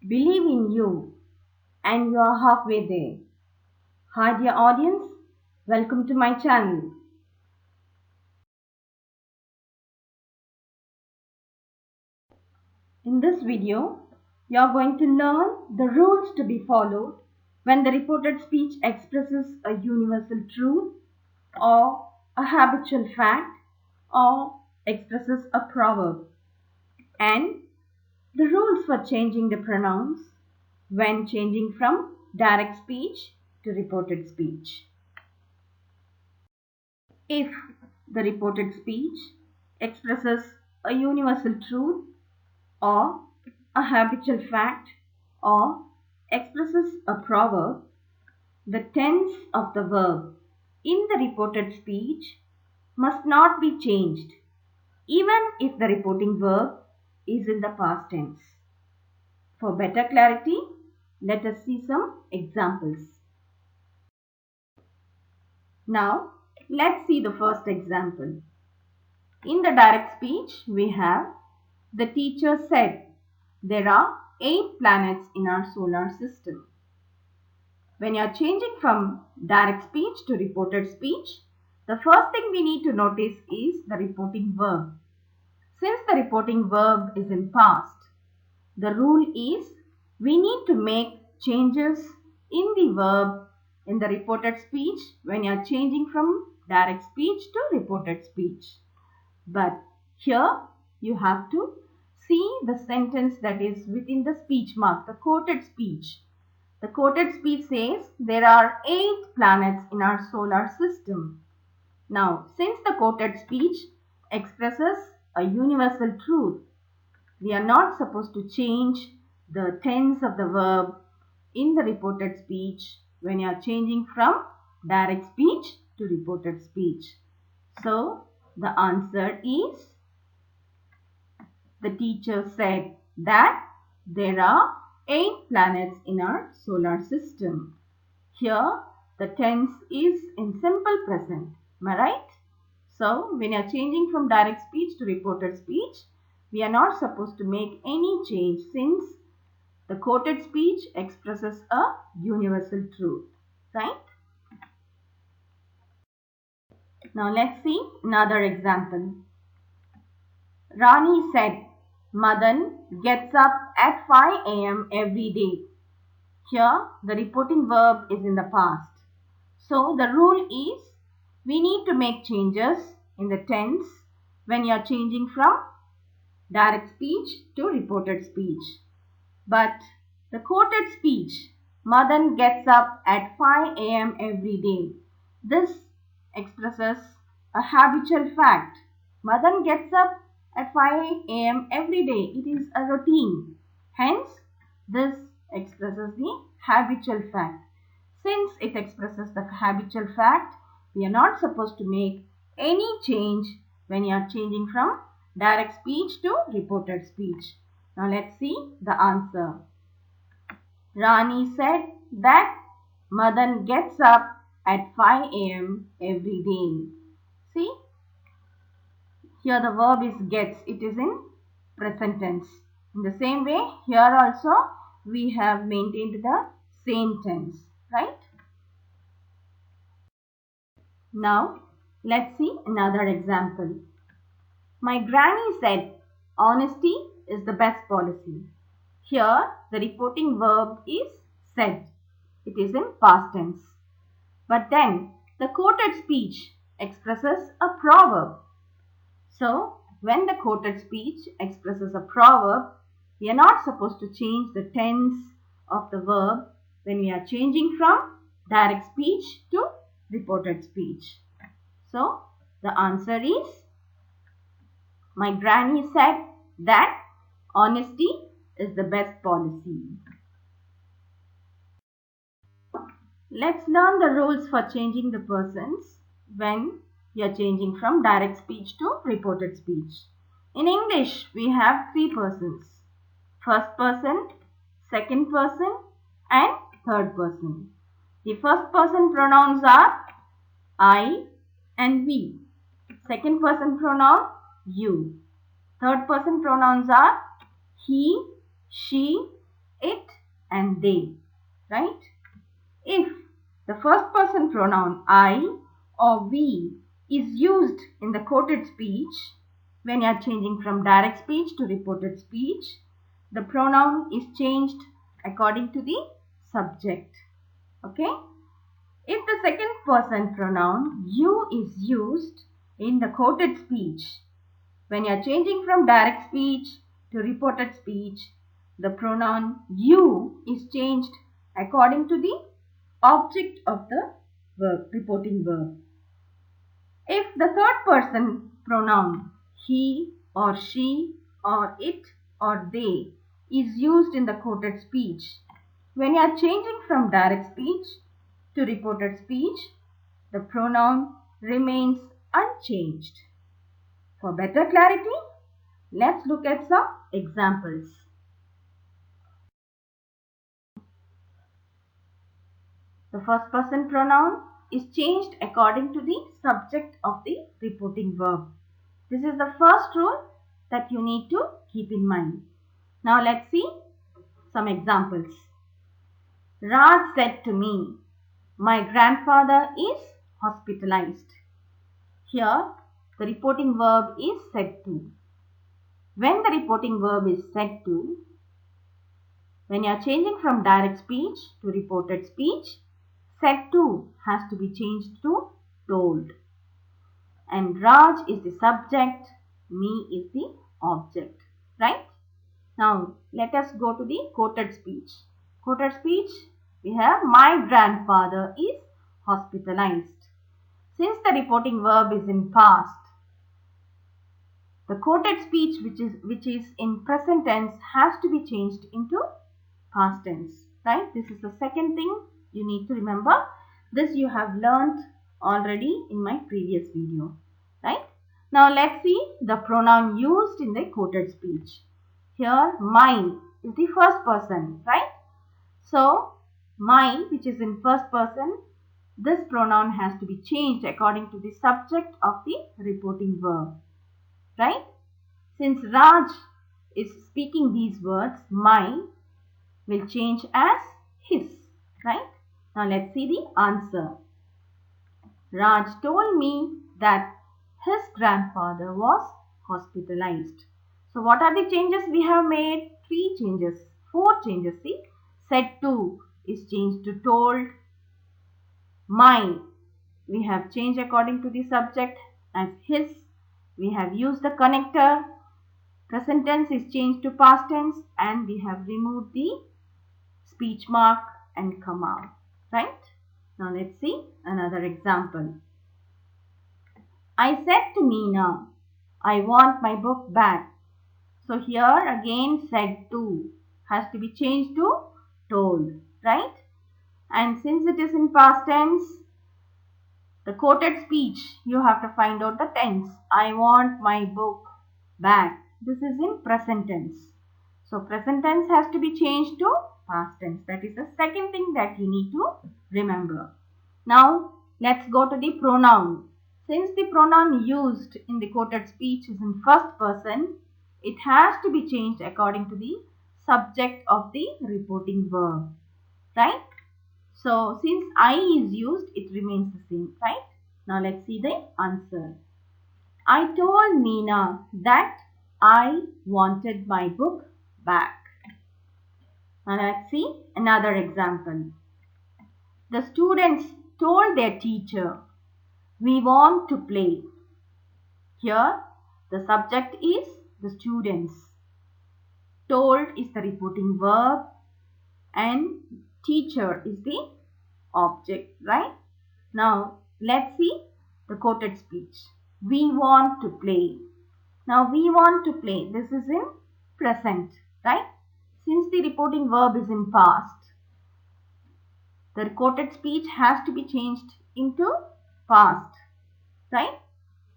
Believe in you, and you are halfway there. Hi, dear audience, welcome to my channel. In this video, you are going to learn the rules to be followed when the reported speech expresses a universal truth or a habitual fact or expresses a proverb, and the rules for changing the pronouns when changing from direct speech to reported speech. If the reported speech expresses a universal truth or a habitual fact or expresses a proverb, the tense of the verb in the reported speech must not be changed, even if the reporting verb is in the past tense. For better clarity, let us see some examples. Now, let's see the first example. In the direct speech, we have the teacher said there are 8 planets in our solar system. When you are changing from direct speech to reported speech, the first thing we need to notice is the reporting verb. Since the reporting verb is in past, the rule is we need to make changes in the verb in the reported speech when you are changing from direct speech to reported speech. But here you have to see the sentence that is within the speech mark, the quoted speech. The quoted speech says there are 8 planets in our solar system. Now, since the quoted speech expresses a universal truth, we are not supposed to change the tense of the verb in the reported speech when you are changing from direct speech to reported speech. So, the answer is the teacher said that there are 8 planets in our solar system. Here, the tense is in simple present. Am I right? So, when you are changing from direct speech to reported speech, we are not supposed to make any change since the quoted speech expresses a universal truth. Right? Now, let's see another example. Rani said, Madan gets up at 5 a.m. every day. Here, the reporting verb is in the past. So, the rule is we need to make changes in the tense when you are changing from direct speech to reported speech. But the quoted speech, Madan gets up at 5 a.m. every day. This expresses a habitual fact. Madan gets up at 5 a.m. every day. It is a routine. Hence, this expresses the habitual fact. Since it expresses the habitual fact, we are not supposed to make any change when you are changing from direct speech to reported speech. Now let's see the answer. Rani said that Madan gets up at 5 a.m. every day. See, here the verb is gets. It is in present tense. In the same way, here also we have maintained the same tense, right? Now, let's see another example. My granny said, honesty is the best policy. Here, the reporting verb is said. It is in past tense. But then, the quoted speech expresses a proverb. So, when the quoted speech expresses a proverb, we are not supposed to change the tense of the verb when we are changing from direct speech to reported speech. So, the answer is my granny said that honesty is the best policy. Let's learn the rules for changing the persons when you are changing from direct speech to reported speech. In English, we have 3 persons. First person, second person and third person. The first person pronouns are I and we. Second person pronoun you. Third person pronouns are he, she, it and they, right? If the first person pronoun I or we is used in the quoted speech, when you are changing from direct speech to reported speech, the pronoun is changed according to the subject. Okay? If the second person pronoun you is used in the quoted speech, when you are changing from direct speech to reported speech, the pronoun you is changed according to the object of the verb, reporting verb. If the third person pronoun he or she or it or they is used in the quoted speech, when you are changing from direct speech to reported speech, the pronoun remains unchanged. For better clarity, let's look at some examples. The first person pronoun is changed according to the subject of the reporting verb. This is the first rule that you need to keep in mind. Now let's see some examples. Raj said to me, my grandfather is hospitalized. Here, the reporting verb is said to. When the reporting verb is said to, when you are changing from direct speech to reported speech, said to has to be changed to told. And Raj is the subject, me is the object, right? Now, let us go to the quoted speech. Quoted speech, we have my grandfather is hospitalized. Since the reporting verb is in past, the quoted speech which is in present tense has to be changed into past tense, right? This is the second thing you need to remember. This you have learnt already in my previous video, right? Now let's see the pronoun used in the quoted speech. Here my is the first person, right? So my, which is in first person, this pronoun has to be changed according to the subject of the reporting verb, right? Since Raj is speaking these words, my will change as his, right? Now let's see the answer. Raj told me that his grandfather was hospitalized. So what are the changes we have made? 3 changes, 4 changes. See, said to is changed to told. My, we have changed according to the subject as his. We have used the connector. Present tense is changed to past tense, and we have removed the speech mark and comma, right? Now let's see another example. I said to Meena, I want my book back. So here again said to has to be changed to told, right? And since it is in past tense, the quoted speech, you have to find out the tense. I want my book back. This is in present tense. So present tense has to be changed to past tense. That is the second thing that you need to remember. Now let's go to the pronoun. Since the pronoun used in the quoted speech is in first person, it has to be changed according to the subject of the reporting verb, right? So since I is used, it remains the same, right? Now let's see the answer. I told Meena that I wanted my book back. Now let's see another example. The students told their teacher, we want to play. Here the subject is the students. Told is the reporting verb and teacher is the object, right? Now let's see the quoted speech. We want to play. Now we want to play. This is in present, right? Since the reporting verb is in past, the quoted speech has to be changed into past, right?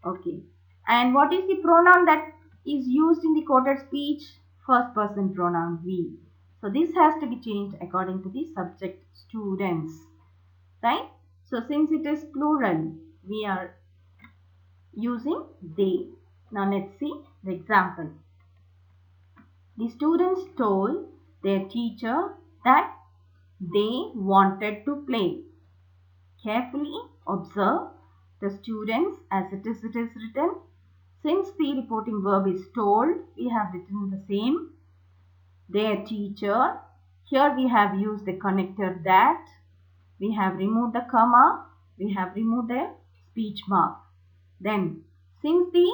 Okay. And what is the pronoun that is used in the quoted speech? First person pronoun we. So this has to be changed according to the subject students, right? So since it is plural, we are using they. Now let's see the example. The students told their teacher that they wanted to play. Carefully observe the students as it is written. Since the reporting verb is told, we have written the same. Their teacher. Here we have used the connector that. We have removed the comma. We have removed the speech mark. Then, since the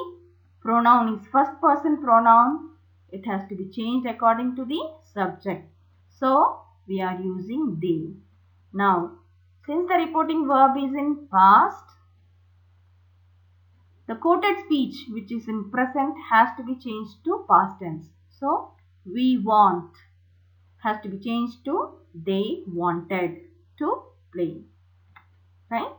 pronoun is first person pronoun, it has to be changed according to the subject. So, we are using they. Now, since the reporting verb is in past, the quoted speech which is in present has to be changed to past tense. So, we want has to be changed to they wanted to play. Right?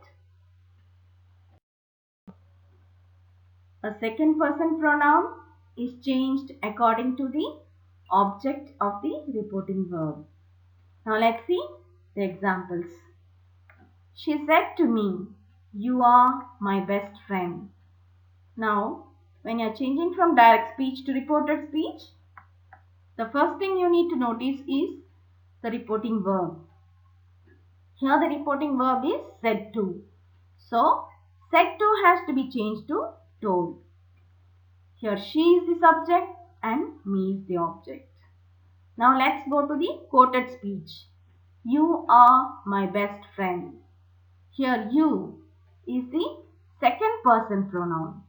A second person pronoun is changed according to the object of the reporting verb. Now let's see the examples. She said to me, "You are my best friend." Now, when you are changing from direct speech to reported speech, the first thing you need to notice is the reporting verb. Here the reporting verb is said to. So, said to has to be changed to told. Here she is the subject and me is the object. Now let's go to the quoted speech. You are my best friend. Here you is the second person pronoun.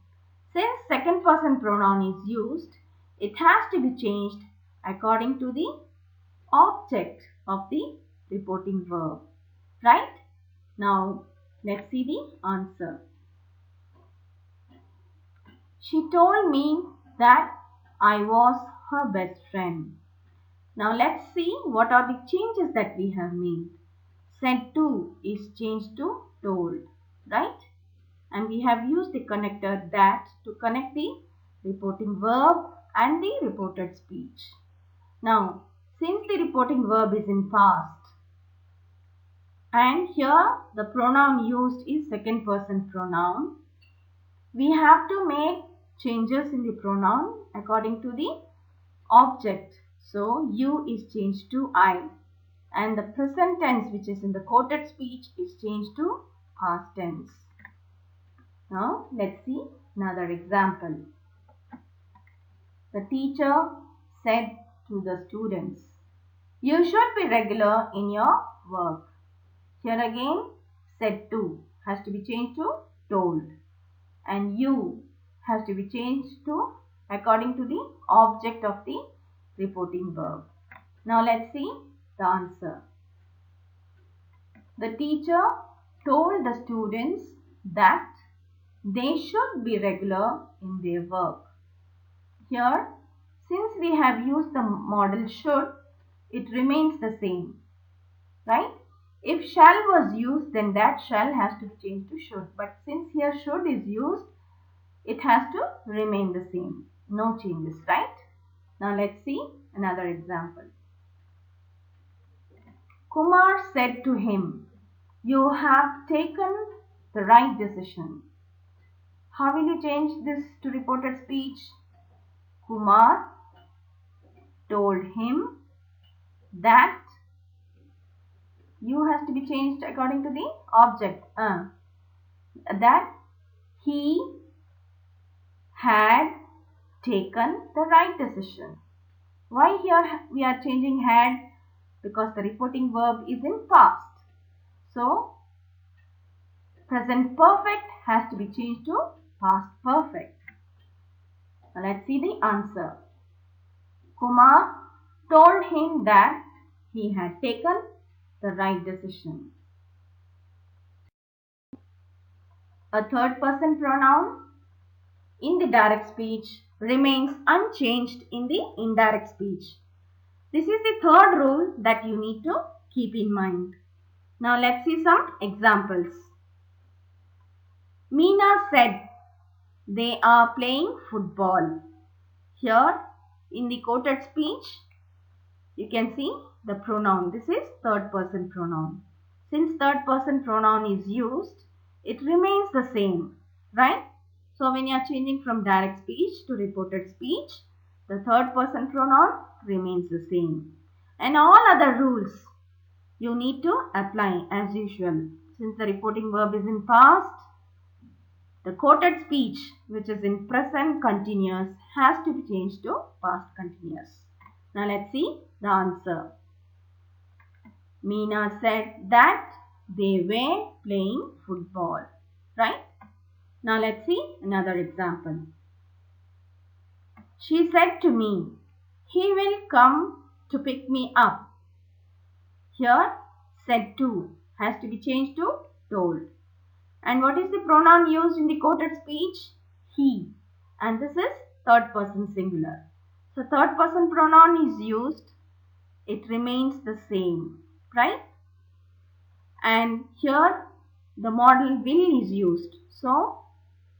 Since second person pronoun is used, it has to be changed according to the object of the reporting verb. Right? Now let's see the answer. She told me that I was her best friend. Now let's see what are the changes that we have made. Said to is changed to told, right? And we have used the connector that to connect the reporting verb and the reported speech. Now, since the reporting verb is in past and here the pronoun used is second person pronoun, we have to make changes in the pronoun according to the object. So, you is changed to I and the present tense which is in the quoted speech is changed to past tense. Now, let's see another example. The teacher said to the students, "You should be regular in your work." Here again, said to has to be changed to told and you has to be changed to according to the object of the reporting verb. Now let's see the answer. The teacher told the students that they should be regular in their work. Here, since we have used the model should, it remains the same, right? If shall was used, then that shall has to be changed to should. But since here should is used, it has to remain the same. No changes, right? Now let's see another example. Kumar said to him, "You have taken the right decision." How will you change this to reported speech? Kumar told him that you has to be changed according to the object. That he had taken the right decision. Why here we are changing had? Because the reporting verb is in past. So, present perfect has to be changed to past perfect. Now let's see the answer. Kumar told him that he had taken the right decision. A third person pronoun in the direct speech remains unchanged in the indirect speech. This is the third rule that you need to keep in mind. Now let's see some examples. Meena said they are playing football. Here in the quoted speech, you can see the pronoun. This is third person pronoun. Since third person pronoun is used, it remains the same, right? So when you are changing from direct speech to reported speech, the third person pronoun remains the same. And all other rules you need to apply as usual. Since the reporting verb is in past, the quoted speech, which is in present continuous, has to be changed to past continuous. Now let's see the answer. Meena said that they were playing football. Right? Now let's see another example. She said to me, he will come to pick me up. Here, said to has to be changed to told. And what is the pronoun used in the quoted speech? He. And this is third person singular. So third person pronoun is used. It remains the same. Right? And here the modal will is used. So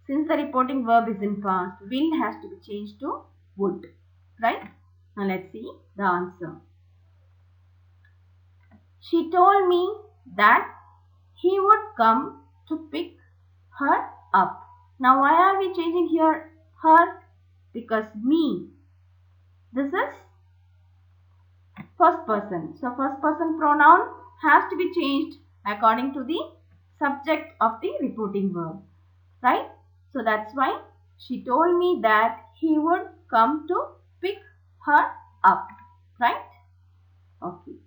since the reporting verb is in past, will has to be changed to would. Right? Now let's see the answer. She told me that he would come to pick her up. Now why are we changing here her? Because me. This is first person. So first person pronoun has to be changed according to the subject of the reporting verb. Right? So that's why she told me that he would come to pick her up. Right? Okay.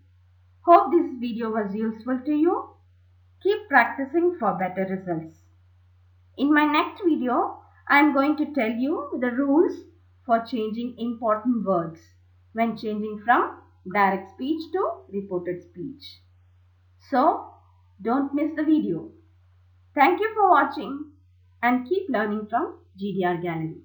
Hope this video was useful to you. Keep practicing for better results. In my next video, I am going to tell you the rules for changing important words when changing from direct speech to reported speech. So, don't miss the video. Thank you for watching and keep learning from GDR Gallery.